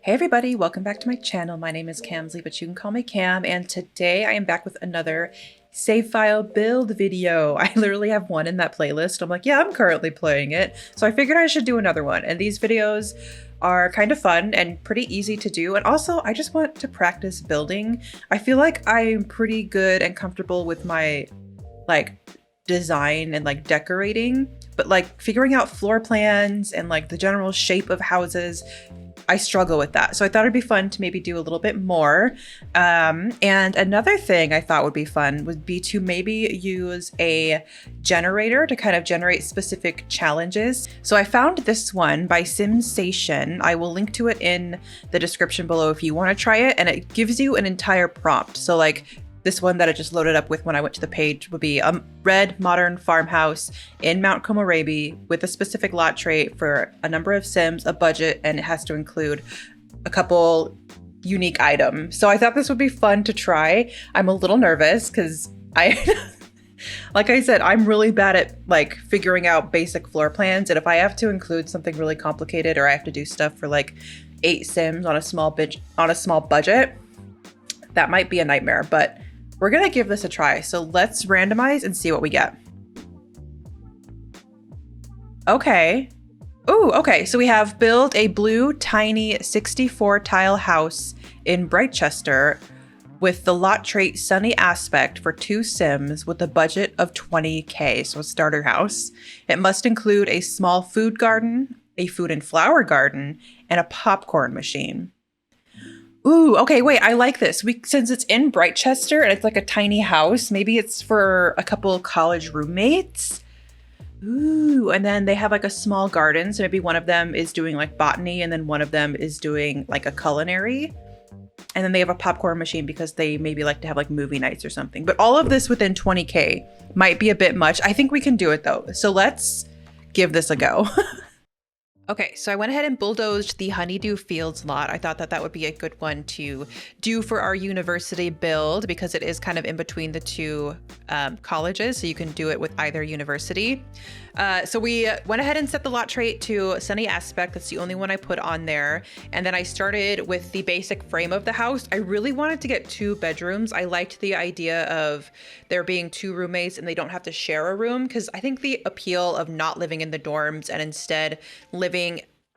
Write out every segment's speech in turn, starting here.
Hey everybody, welcome back to my channel. My name is Camsley, but you can call me Cam, and today I am back with another save file build video. I literally have one in that playlist. I'm like, yeah, I'm currently playing it, so I figured I should do another one. And these videos are kind of fun and pretty easy to do, and also I just want to practice building. I feel like I'm pretty good and comfortable with my design and decorating, but figuring out floor plans and the general shape of houses, I struggle with that. So I thought it'd be fun to maybe do a little bit more. And another thing I thought would be fun would be to maybe use a generator to kind of generate specific challenges. So I found this one by Simsation. I will link to it in the description below if you want to try it. And it gives you an entire prompt. So this one that I just loaded up with when I went to the page would be a red modern farmhouse in Mount Komorebi with a specific lot trait for a number of Sims, a budget, and it has to include a couple unique items. So I thought this would be fun to try. I'm a little nervous because like I said, I'm really bad at figuring out basic floor plans. And if I have to include something really complicated or I have to do stuff for 8 Sims on a small budget, that might be a nightmare, but we're gonna give this a try. So let's randomize and see what we get. Okay. Ooh, okay. So we have build a blue tiny 64 tile house in Brightchester with the lot trait sunny aspect for 2 Sims with a budget of 20K. So a starter house. It must include a small food garden, a food and flower garden, and a popcorn machine. Ooh, okay, wait, I like this. Since it's in Brightchester and it's a tiny house, maybe it's for a couple college roommates. Ooh, and then they have a small garden. So maybe one of them is doing botany and then one of them is doing a culinary. And then they have a popcorn machine because they maybe like to have movie nights or something. But all of this within 20K might be a bit much. I think we can do it though. So let's give this a go. Okay, so I went ahead and bulldozed the Honeydew Fields lot. I thought that would be a good one to do for our university build because it is kind of in between the two colleges, so you can do it with either university. So we went ahead and set the lot trait to sunny aspect. That's the only one I put on there. And then I started with the basic frame of the house. I really wanted to get 2 bedrooms. I liked the idea of there being 2 roommates and they don't have to share a room, because I think the appeal of not living in the dorms and instead living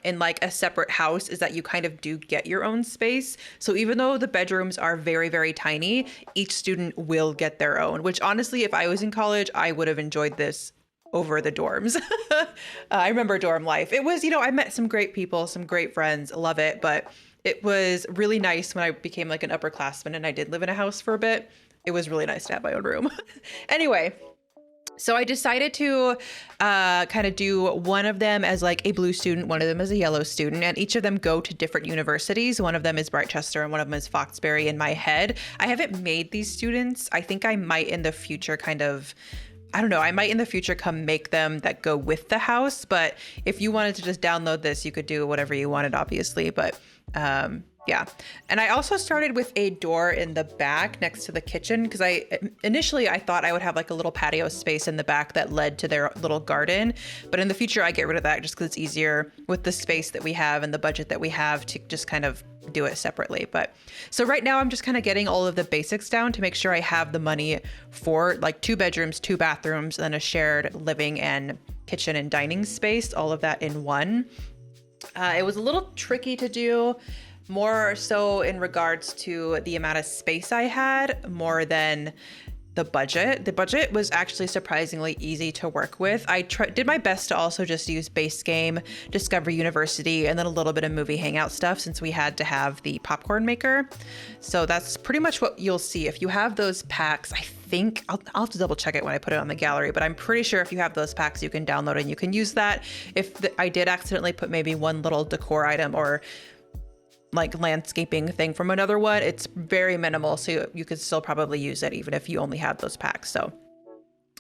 in a separate house is that you kind of do get your own space. So even though the bedrooms are very, very tiny, each student will get their own, which honestly, if I was in college, I would have enjoyed this over the dorms. I remember dorm life. It was, I met some great people, some great friends, love it. But it was really nice when I became an upperclassman and I did live in a house for a bit. It was really nice to have my own room. Anyway, so I decided to kind of do one of them as a blue student, one of them as a yellow student, and each of them go to different universities. One of them is Brightchester and one of them is Foxbury in my head. I haven't made these students. I think I might in the future I might in the future come make them that go with the house. But if you wanted to just download this, you could do whatever you wanted, obviously. But yeah. And I also started with a door in the back next to the kitchen because initially I thought I would have a little patio space in the back that led to their little garden. But in the future, I get rid of that just because it's easier with the space that we have and the budget that we have to just kind of do it separately. But so right now I'm just kind of getting all of the basics down to make sure I have the money for 2 bedrooms, 2 bathrooms, and then a shared living and kitchen and dining space, all of that in one. It was a little tricky to do, more so in regards to the amount of space I had more than the budget. The budget was actually surprisingly easy to work with. I did my best to also just use base game, Discover University, and then a little bit of movie hangout stuff since we had to have the popcorn maker. So that's pretty much what you'll see. If you have those packs, I think, I'll have to double check it when I put it on the gallery, but I'm pretty sure if you have those packs, you can download and you can use that. If I did accidentally put maybe one little decor item or landscaping thing from another one, it's very minimal, so you could still probably use it even if you only have those packs. So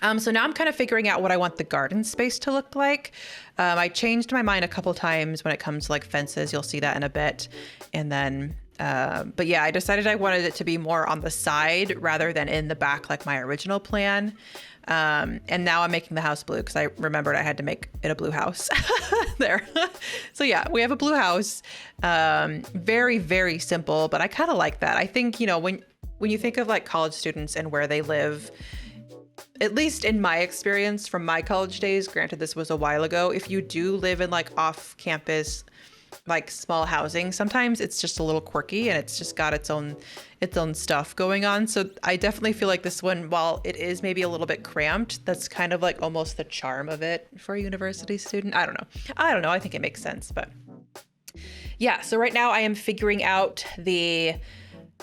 now I'm kind of figuring out what I want the garden space to look like. I changed my mind a couple times when it comes to fences. You'll see that in a bit. And then But yeah, I decided I wanted it to be more on the side rather than in the back like my original plan. And now I'm making the house blue because I remembered I had to make it a blue house there. So yeah, we have a blue house. Very, very simple, but I kind of like that. I think, you know, when you think of like college students and where they live, at least in my experience from my college days, granted this was a while ago, if you do live in like off campus, like small housing, sometimes it's just a little quirky and it's just got its own stuff going on. So I definitely feel like this one, while it is maybe a little bit cramped, that's kind of like almost the charm of it for a university student. I don't know. I think it makes sense, but yeah. So right now I am figuring out the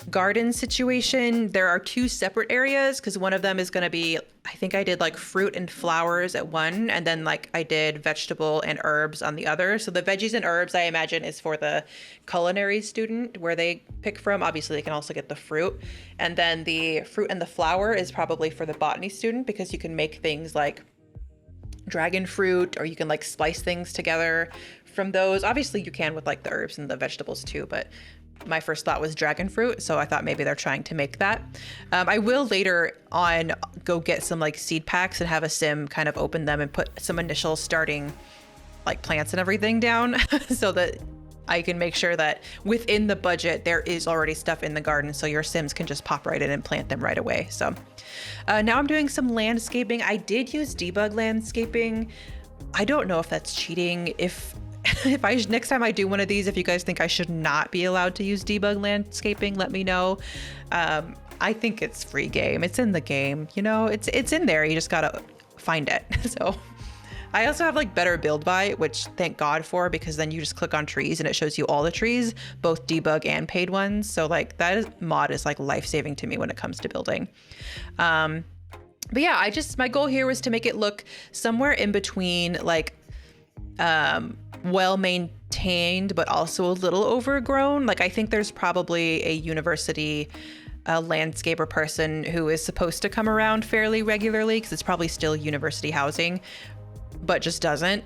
garden situation. There are two separate areas because one of them is going to be, I think I did like fruit and flowers at one, and then like I did vegetable and herbs on the other. So the veggies and herbs, I imagine, is for the culinary student where they pick from. Obviously they can also get the fruit, and then the fruit and the flower is probably for the botany student because you can make things like dragon fruit, or you can like splice things together from those. Obviously you can with like the herbs and the vegetables too, but my first thought was dragon fruit, so I thought maybe they're trying to make that. I will later on go get some like seed packs and have a sim kind of open them and put some initial starting like plants and everything down so that I can make sure that within the budget there is already stuff in the garden so your sims can just pop right in and plant them right away. So now I'm doing some landscaping. I did use debug landscaping. I don't know if that's cheating. If next time I do one of these, if you guys think I should not be allowed to use debug landscaping, let me know. I think it's free game. It's in the game, you know, it's in there. You just gotta find it. So I also have like better build by, which thank God for, because then you just click on trees and it shows you all the trees, both debug and paid ones. So like mod is like life-saving to me when it comes to building. But yeah, my goal here was to make it look somewhere in between like, well maintained, but also a little overgrown. Like I think there's probably a university landscaper person who is supposed to come around fairly regularly because it's probably still university housing, but just doesn't,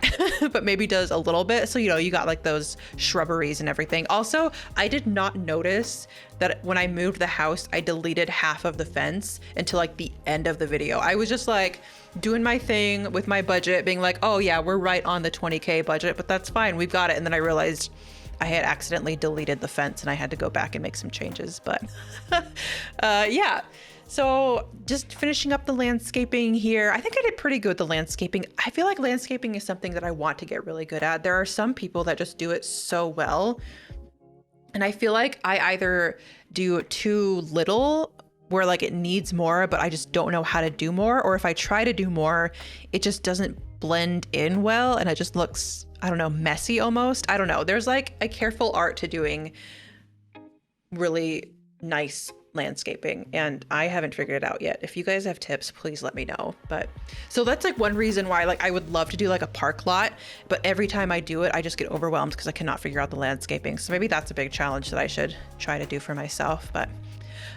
but maybe does a little bit. So, you know, you got like those shrubberies and everything. Also, I did not notice that when I moved the house, I deleted half of the fence until like the end of the video. I was just like doing my thing with my budget, being like, oh yeah, we're right on the 20K budget, but that's fine, we've got it. And then I realized I had accidentally deleted the fence and I had to go back and make some changes, but yeah. So just finishing up the landscaping here. I think I did pretty good with the landscaping. I feel like landscaping is something that I want to get really good at. There are some people that just do it so well. And I feel like I either do too little where like it needs more, but I just don't know how to do more. Or if I try to do more, it just doesn't blend in well and it just looks, I don't know, messy almost. I don't know. There's like a careful art to doing really nice landscaping and I haven't figured it out yet. If you guys have tips, please let me know. But so that's like one reason why like I would love to do like a park lot, but every time I do it, I just get overwhelmed because I cannot figure out the landscaping. So maybe that's a big challenge that I should try to do for myself. But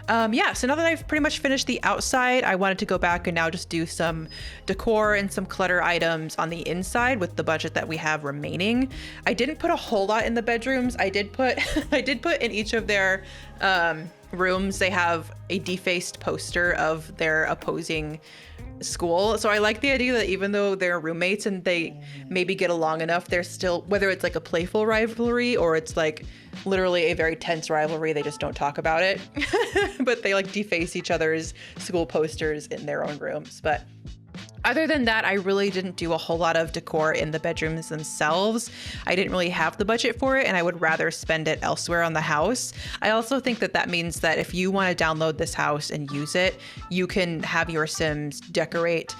yeah, so now that I've pretty much finished the outside, I wanted to go back and now just do some decor and some clutter items on the inside with the budget that we have remaining. I didn't put a whole lot in the bedrooms. I did put in each of their rooms, they have a defaced poster of their opposing school. So I like the idea that even though they're roommates and they maybe get along enough, they're still, whether it's like a playful rivalry or it's like literally a very tense rivalry, they just don't talk about it. But they like deface each other's school posters in their own rooms. But other than that, I really didn't do a whole lot of decor in the bedrooms themselves. I didn't really have the budget for it and I would rather spend it elsewhere on the house. I also think that that means that if you want to download this house and use it, you can have your Sims decorate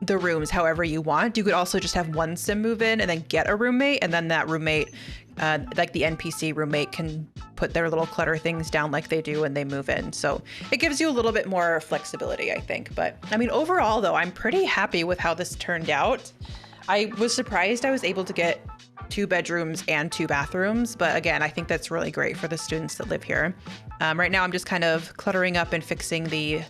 the rooms however you want. You could also just have one sim move in and then get a roommate, and then that roommate, like the NPC roommate, can put their little clutter things down like they do when they move in. So it gives you a little bit more flexibility, I think. But I mean, overall though, I'm pretty happy with how this turned out. I was surprised I was able to get 2 bedrooms and 2 bathrooms. But again, I think that's really great for the students that live here. Right now I'm just kind of cluttering up and fixing the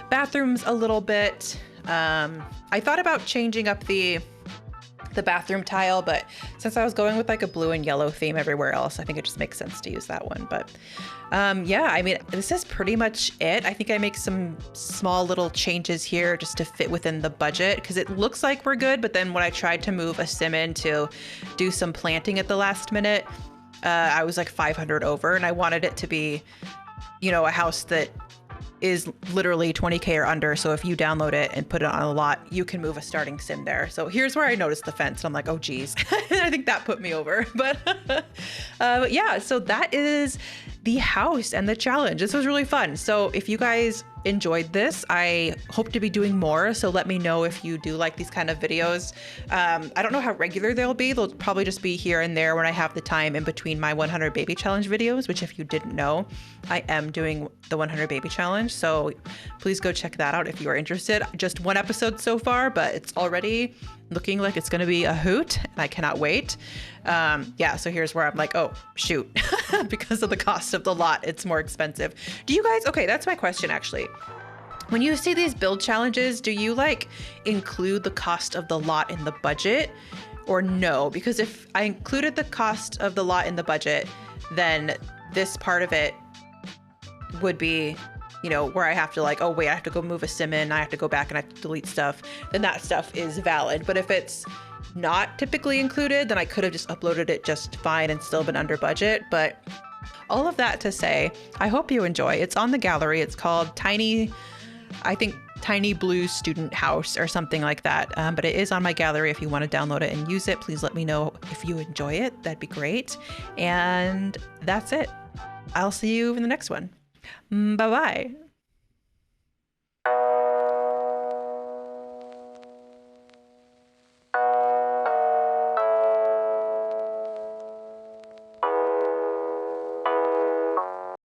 bathrooms a little bit. I thought about changing up the the bathroom tile, but since I was going with like a blue and yellow theme everywhere else, I think it just makes sense to use that one. But yeah, I mean, this is pretty much it. I think I make some small little changes here just to fit within the budget because it looks like we're good. But then when I tried to move a sim in to do some planting at the last minute, I was like 500 over, and I wanted it to be, you know, a house that is literally 20K or under. So if you download it and put it on a lot, you can move a starting sim there. So here's where I noticed the fence. And I'm like, oh geez, I think that put me over. But yeah, so that is the house and the challenge. This was really fun. So if you guys enjoyed this, I hope to be doing more. So let me know if you do like these kind of videos. I don't know how regular they'll be. They'll probably just be here and there when I have the time in between my 100 baby challenge videos, which if you didn't know, I am doing the 100 baby challenge. So please go check that out if you are interested. Just one episode so far, but it's already looking like it's going to be a hoot and I cannot wait. Yeah, so here's where I'm like, oh, shoot, because of the cost of the lot, it's more expensive. Do you guys, okay, that's my question actually. When you see these build challenges, do you like include the cost of the lot in the budget or no? Because if I included the cost of the lot in the budget, then this part of it would be, you know, where I have to like, oh wait, I have to go move a sim in, I have to go back and I have to delete stuff, then that stuff is valid. But if it's not typically included, then I could have just uploaded it just fine and still been under budget. But all of that to say, I hope you enjoy. It's on the gallery. It's called Tiny Blue Student House or something like that. But it is on my gallery. If you want to download it and use it, please let me know if you enjoy it. That'd be great. And that's it. I'll see you in the next one. Bye-bye.